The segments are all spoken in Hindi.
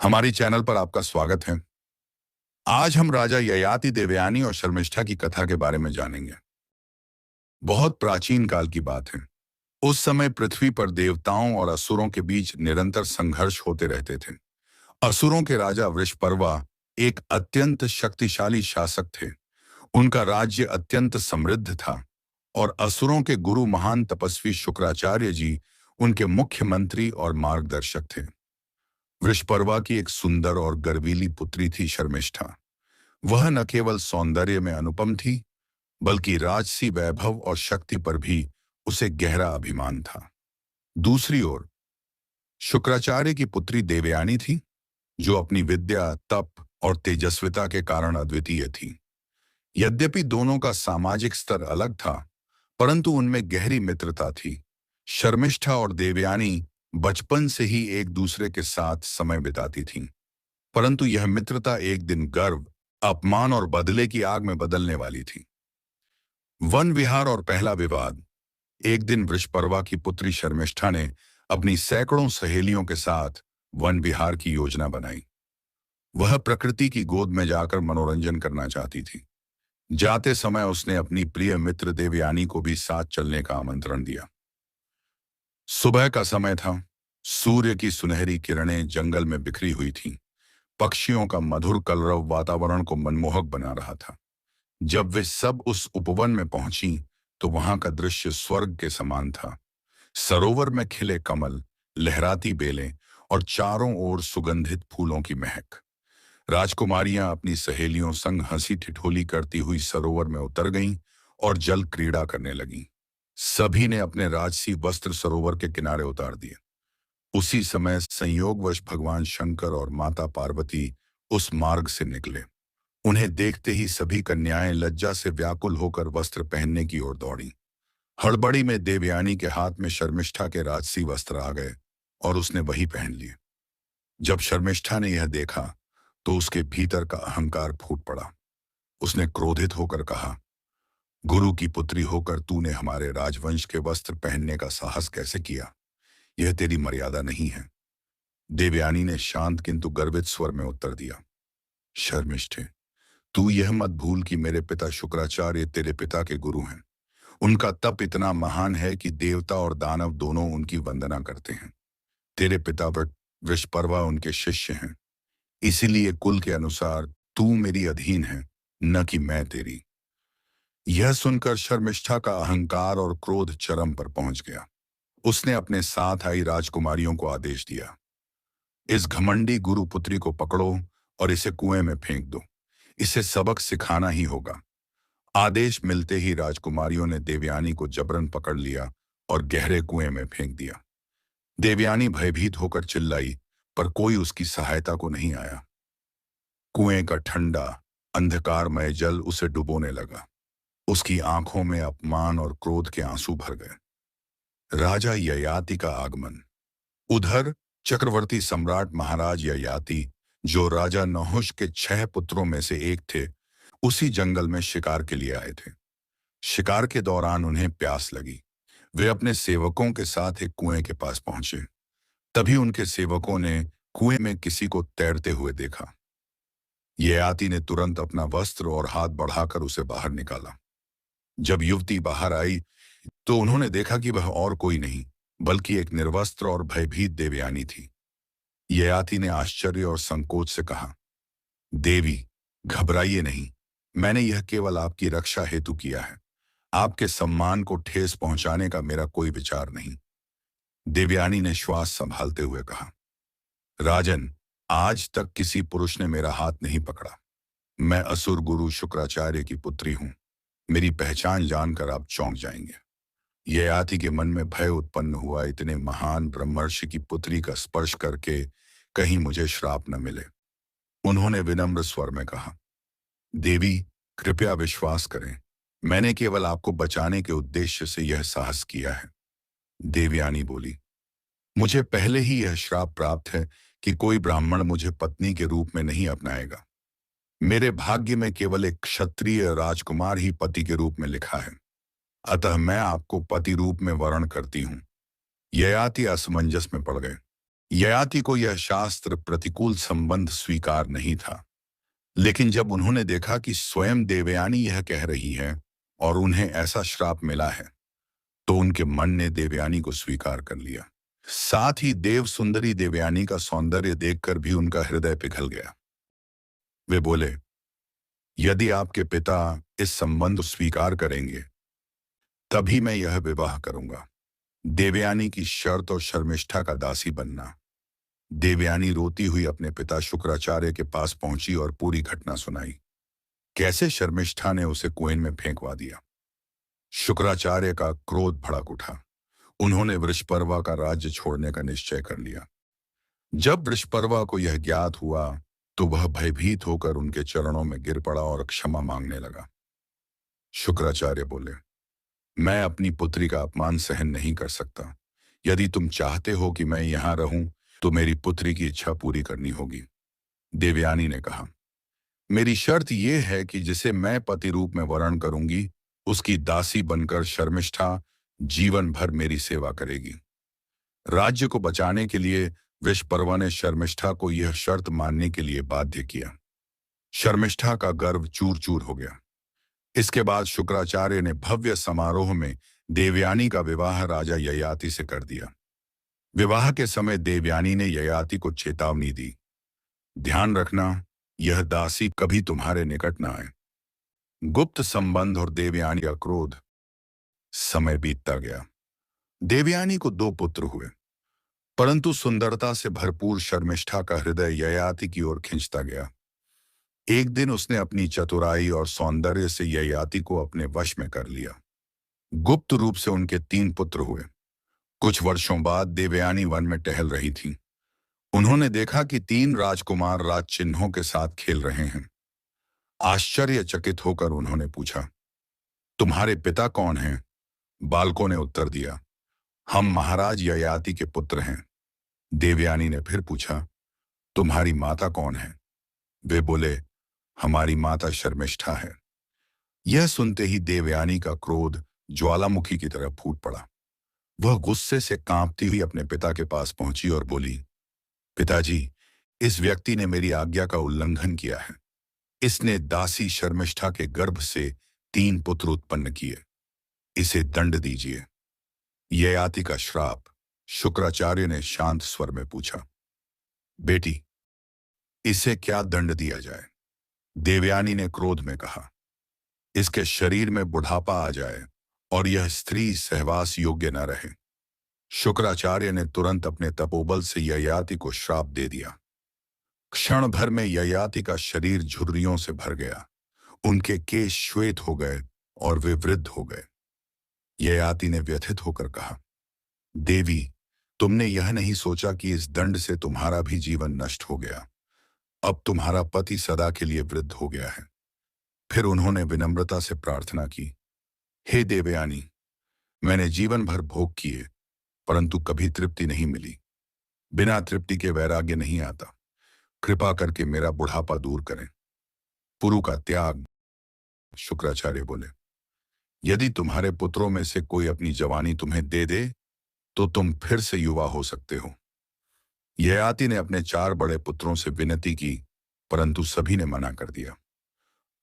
हमारी चैनल पर आपका स्वागत है। आज हम राजा ययाति देवयानी और शर्मिष्ठा की कथा के बारे में जानेंगे। बहुत प्राचीन काल की बात है। उस समय पृथ्वी पर देवताओं और असुरों के बीच निरंतर संघर्ष होते रहते थे। असुरों के राजा वृषपर्वा एक अत्यंत शक्तिशाली शासक थे। उनका राज्य अत्यंत समृद्ध था और असुरों के गुरु महान तपस्वी शुक्राचार्य जी उनके मुख्य मंत्री और मार्गदर्शक थे। वृषपर्वा की एक सुंदर और गर्वीली पुत्री थी शर्मिष्ठा। वह न केवल सौंदर्य में अनुपम थी, बल्कि राजसी वैभव और शक्ति पर भी उसे गहरा अभिमान था। दूसरी ओर शुक्राचार्य की पुत्री देवयानी थी, जो अपनी विद्या, तप और तेजस्विता के कारण अद्वितीय थी। यद्यपि दोनों का सामाजिक स्तर अलग था, परंतु उनमें गहरी मित्रता थी। शर्मिष्ठा और देवयानी बचपन से ही एक दूसरे के साथ समय बिताती थीं, परंतु यह मित्रता एक दिन गर्व, अपमान और बदले की आग में बदलने वाली थी। वन विहार और पहला विवाद। एक दिन वृषपर्वा की पुत्री शर्मिष्ठा ने अपनी सैकड़ों सहेलियों के साथ वन विहार की योजना बनाई। वह प्रकृति की गोद में जाकर मनोरंजन करना चाहती थी। जाते समय उसने अपनी प्रिय मित्र देवयानी को भी साथ चलने का आमंत्रण दिया। सुबह का समय था। सूर्य की सुनहरी किरणें जंगल में बिखरी हुई थीं। पक्षियों का मधुर कलरव वातावरण को मनमोहक बना रहा था। जब वे सब उस उपवन में पहुंची, तो वहां का दृश्य स्वर्ग के समान था। सरोवर में खिले कमल, लहराती बेलें और चारों ओर सुगंधित फूलों की महक। राजकुमारियां अपनी सहेलियों संग हंसी ठिठोली करती हुई सरोवर में उतर गईं और जल क्रीड़ा करने लगीं। सभी ने अपने राजसी वस्त्र सरोवर के किनारे उतार दिए। उसी समय संयोगवश भगवान शंकर और माता पार्वती उस मार्ग से निकले। उन्हें देखते ही सभी कन्याएं लज्जा से व्याकुल होकर वस्त्र पहनने की ओर दौड़ीं। हड़बड़ी में देवयानी के हाथ में शर्मिष्ठा के राजसी वस्त्र आ गए और उसने वही पहन लिए। जब शर्मिष्ठा ने यह देखा, तो उसके भीतर का अहंकार फूट पड़ा। उसने क्रोधित होकर कहा, गुरु की पुत्री होकर तूने हमारे राजवंश के वस्त्र पहनने का साहस कैसे किया? यह तेरी मर्यादा नहीं है। देवयानी ने शांत किंतु गर्वित स्वर में उत्तर दिया, शर्मिष्ठे, तू यह मत भूल कि मेरे पिता शुक्राचार्य तेरे पिता के गुरु हैं। उनका तप इतना महान है कि देवता और दानव दोनों उनकी वंदना करते हैं। तेरे पिता वृषपर्वा उनके शिष्य हैं। इसीलिए कुल के अनुसार तू मेरी अधीन है, न कि मैं तेरी। यह सुनकर शर्मिष्ठा का अहंकार और क्रोध चरम पर पहुंच गया। उसने अपने साथ आई राजकुमारियों को आदेश दिया, इस घमंडी गुरु पुत्री को पकड़ो और इसे कुएं में फेंक दो। इसे सबक सिखाना ही होगा। आदेश मिलते ही राजकुमारियों ने देवयानी को जबरन पकड़ लिया और गहरे कुएं में फेंक दिया। देवयानी भयभीत होकर चिल्लाई, पर कोई उसकी सहायता को नहीं आया। कुएं का ठंडा, अंधकारमय जल उसे डुबोने लगा। उसकी आंखों में अपमान और क्रोध के आंसू भर गए। राजा ययाति का आगमन। उधर चक्रवर्ती सम्राट महाराज ययाति, जो राजा नहुष के 6 पुत्रों में से एक थे, उसी जंगल में शिकार के लिए आए थे। शिकार के दौरान उन्हें प्यास लगी। वे अपने सेवकों के साथ एक कुएं के पास पहुंचे। तभी उनके सेवकों ने कुएं में किसी को तैरते हुए देखा। ययाति ने तुरंत अपना वस्त्र और हाथ बढ़ाकर उसे बाहर निकाला। जब युवती बाहर आई, तो उन्होंने देखा कि वह और कोई नहीं, बल्कि एक निर्वस्त्र और भयभीत देवयानी थी। ययाति ने आश्चर्य और संकोच से कहा, देवी, घबराइए नहीं। मैंने यह केवल आपकी रक्षा हेतु किया है। आपके सम्मान को ठेस पहुंचाने का मेरा कोई विचार नहीं। देवयानी ने श्वास संभालते हुए कहा, राजन, आज तक किसी पुरुष ने मेरा हाथ नहीं पकड़ा। मैं असुर गुरु शुक्राचार्य की पुत्री हूं। मेरी पहचान जानकर आप चौंक जाएंगे। ययाति के मन में भय उत्पन्न हुआ, इतने महान ब्रह्मर्षि की पुत्री का स्पर्श करके कहीं मुझे श्राप न मिले। उन्होंने विनम्र स्वर में कहा, देवी, कृपया विश्वास करें। मैंने केवल आपको बचाने के उद्देश्य से यह साहस किया है। देवयानी बोली, मुझे पहले ही यह श्राप प्राप्त है कि कोई ब्राह्मण मुझे पत्नी के रूप में नहीं अपनाएगा। मेरे भाग्य में केवल एक क्षत्रिय राजकुमार ही पति के रूप में लिखा है। अतः मैं आपको पति रूप में वर्ण करती हूं। ययाति असमंजस में पड़ गए। ययाति को यह शास्त्र प्रतिकूल संबंध स्वीकार नहीं था, लेकिन जब उन्होंने देखा कि स्वयं देवयानी यह कह रही है और उन्हें ऐसा श्राप मिला है, तो उनके मन ने देवयानी को स्वीकार कर लिया। साथ ही देव सुंदरी देवयानी का सौंदर्य देखकर भी उनका हृदय पिघल गया। वे बोले, यदि आपके पिता इस संबंध को स्वीकार करेंगे, तभी मैं यह विवाह करूंगा। देवयानी की शर्त और शर्मिष्ठा का दासी बनना। देवयानी रोती हुई अपने पिता शुक्राचार्य के पास पहुंची और पूरी घटना सुनाई। कैसे शर्मिष्ठा ने उसे कुएं में फेंकवा दिया। शुक्राचार्य का क्रोध भड़क उठा। उन्होंने वृषपर्वा का राज्य छोड़ने का निश्चय कर लिया। जब वृषपर्वा को यह ज्ञात हुआ, तो वह भयभीत होकर उनके चरणों में गिर पड़ा और क्षमा मांगने लगा। शुक्राचार्य बोले, मैं अपनी पुत्री का अपमान सहन नहीं कर सकता। यदि तुम चाहते हो कि मैं यहां रहूं, तो मेरी पुत्री की इच्छा पूरी करनी होगी। देवयानी ने कहा, मेरी शर्त यह है कि जिसे मैं पति रूप में वर्ण करूंगी, उसकी दासी बनकर शर्मिष्ठा जीवन भर मेरी सेवा करेगी। राज्य को बचाने के लिए वृषपर्वा ने शर्मिष्ठा को यह शर्त मानने के लिए बाध्य किया। शर्मिष्ठा का गर्व चूर चूर हो गया। इसके बाद शुक्राचार्य ने भव्य समारोह में देवयानी का विवाह राजा ययाति से कर दिया। विवाह के समय देवयानी ने ययाति को चेतावनी दी, ध्यान रखना, यह दासी कभी तुम्हारे निकट न आए। गुप्त संबंध और देवयानी का क्रोध। समय बीतता गया। देवयानी को 2 पुत्र हुए, परंतु सुंदरता से भरपूर शर्मिष्ठा का हृदय ययाति की ओर खिंचता गया। एक दिन उसने अपनी चतुराई और सौंदर्य से ययाति को अपने वश में कर लिया। गुप्त रूप से उनके 3 पुत्र हुए। कुछ वर्षों बाद देवयानी वन में टहल रही थीं। उन्होंने देखा कि 3 राजकुमार राजचिन्हों के साथ खेल रहे हैं। आश्चर्यचकित होकर उन्होंने पूछा, तुम्हारे पिता कौन हैं? बालकों ने उत्तर दिया, हम महाराज ययाति के पुत्र हैं। देवयानी ने फिर पूछा, तुम्हारी माता कौन है? वे बोले, हमारी माता शर्मिष्ठा है। यह सुनते ही देवयानी का क्रोध ज्वालामुखी की तरह फूट पड़ा। वह गुस्से से कांपती हुई अपने पिता के पास पहुंची और बोली, पिताजी, इस व्यक्ति ने मेरी आज्ञा का उल्लंघन किया है। इसने दासी शर्मिष्ठा के गर्भ से 3 पुत्र उत्पन्न किए। इसे दंड दीजिए। ययाति का श्राप। शुक्राचार्य ने शांत स्वर में पूछा, बेटी, इसे क्या दंड दिया जाए? देवयानी ने क्रोध में कहा, इसके शरीर में बुढ़ापा आ जाए और यह स्त्री सहवास योग्य न रहे। शुक्राचार्य ने तुरंत अपने तपोबल से ययाति को श्राप दे दिया। क्षण भर में ययाति का शरीर झुर्रियों से भर गया। उनके केश श्वेत हो गए और वे वृद्ध हो गए। ययाति ने व्यथित होकर कहा, देवी, तुमने यह नहीं सोचा कि इस दंड से तुम्हारा भी जीवन नष्ट हो गया। अब तुम्हारा पति सदा के लिए वृद्ध हो गया है। फिर उन्होंने विनम्रता से प्रार्थना की, हे देवयानी, मैंने जीवन भर भोग किए, परंतु कभी तृप्ति नहीं मिली। बिना तृप्ति के वैराग्य नहीं आता। कृपा करके मेरा बुढ़ापा दूर करें। पुरु का त्याग। शुक्राचार्य बोले, यदि तुम्हारे पुत्रों में से कोई अपनी जवानी तुम्हें दे दे, तो तुम फिर से युवा हो सकते हो। ययाति ने अपने 4 बड़े पुत्रों से विनती की, परंतु सभी ने मना कर दिया।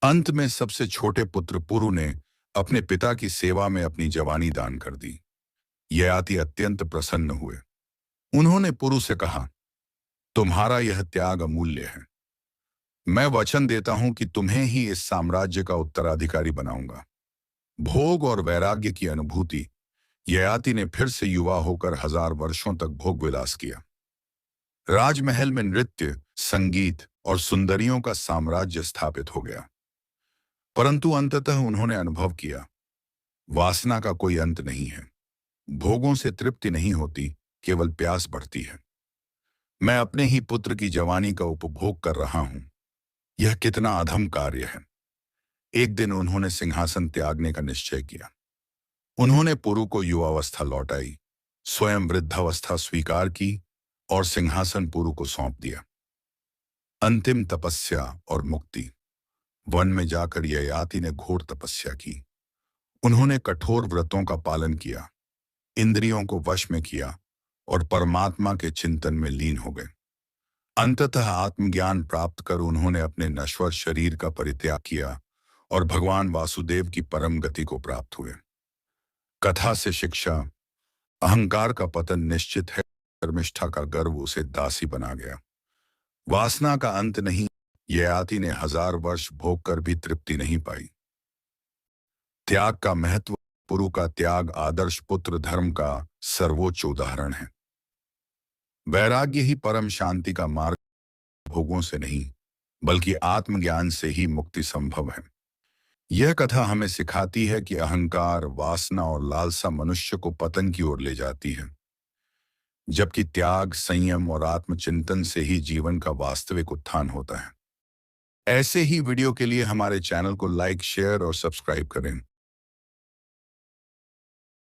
अंत में सबसे छोटे पुत्र पुरु ने अपने पिता की सेवा में अपनी जवानी दान कर दी। ययाति अत्यंत प्रसन्न हुए। उन्होंने पुरु से कहा, तुम्हारा यह त्याग अमूल्य है। मैं वचन देता हूं कि तुम्हें ही इस साम्राज्य का उत्तराधिकारी बनाऊंगा। भोग और वैराग्य की अनुभूति। ययाति ने फिर से युवा होकर 1000 वर्षों तक भोग विलास किया। राजमहल में नृत्य, संगीत और सुंदरियों का साम्राज्य स्थापित हो गया। परंतु अंततः उन्होंने अनुभव किया, वासना का कोई अंत नहीं है। भोगों से तृप्ति नहीं होती, केवल प्यास बढ़ती है। मैं अपने ही पुत्र की जवानी का उपभोग कर रहा हूं। यह कितना अधम कार्य है। एक दिन उन्होंने सिंहासन त्यागने का निश्चय किया। उन्होंने पुरु को युवावस्था लौटाई, स्वयं वृद्धावस्था स्वीकार की और सिंहासन पुरु को सौंप दिया। अंतिम तपस्या और मुक्ति। वन में जाकर ययाति ने घोर तपस्या की। उन्होंने कठोर व्रतों का पालन किया, इंद्रियों को वश में किया और परमात्मा के चिंतन में लीन हो गए। अंततः आत्मज्ञान प्राप्त कर उन्होंने अपने नश्वर शरीर का परित्याग किया और भगवान वासुदेव की परम गति को प्राप्त हुए। कथा से शिक्षा: अहंकार का पतन निश्चित है, धर्मिष्ठा का गर्व उसे दासी बना गया। वासना का अंत नहीं, ययाति ने 1000 वर्ष भोग कर भी तृप्ति नहीं पाई। त्याग का महत्व: पुरु का त्याग आदर्श पुत्र धर्म का सर्वोच्च उदाहरण है। वैराग्य ही परम शांति का मार्ग, भोगों से नहीं बल्कि आत्मज्ञान से ही मुक्ति संभव है। यह कथा हमें सिखाती है कि अहंकार, वासना और लालसा मनुष्य को पतन की ओर ले जाती है, जबकि त्याग, संयम और आत्मचिंतन से ही जीवन का वास्तविक उत्थान होता है। ऐसे ही वीडियो के लिए हमारे चैनल को लाइक, शेयर और सब्सक्राइब करें।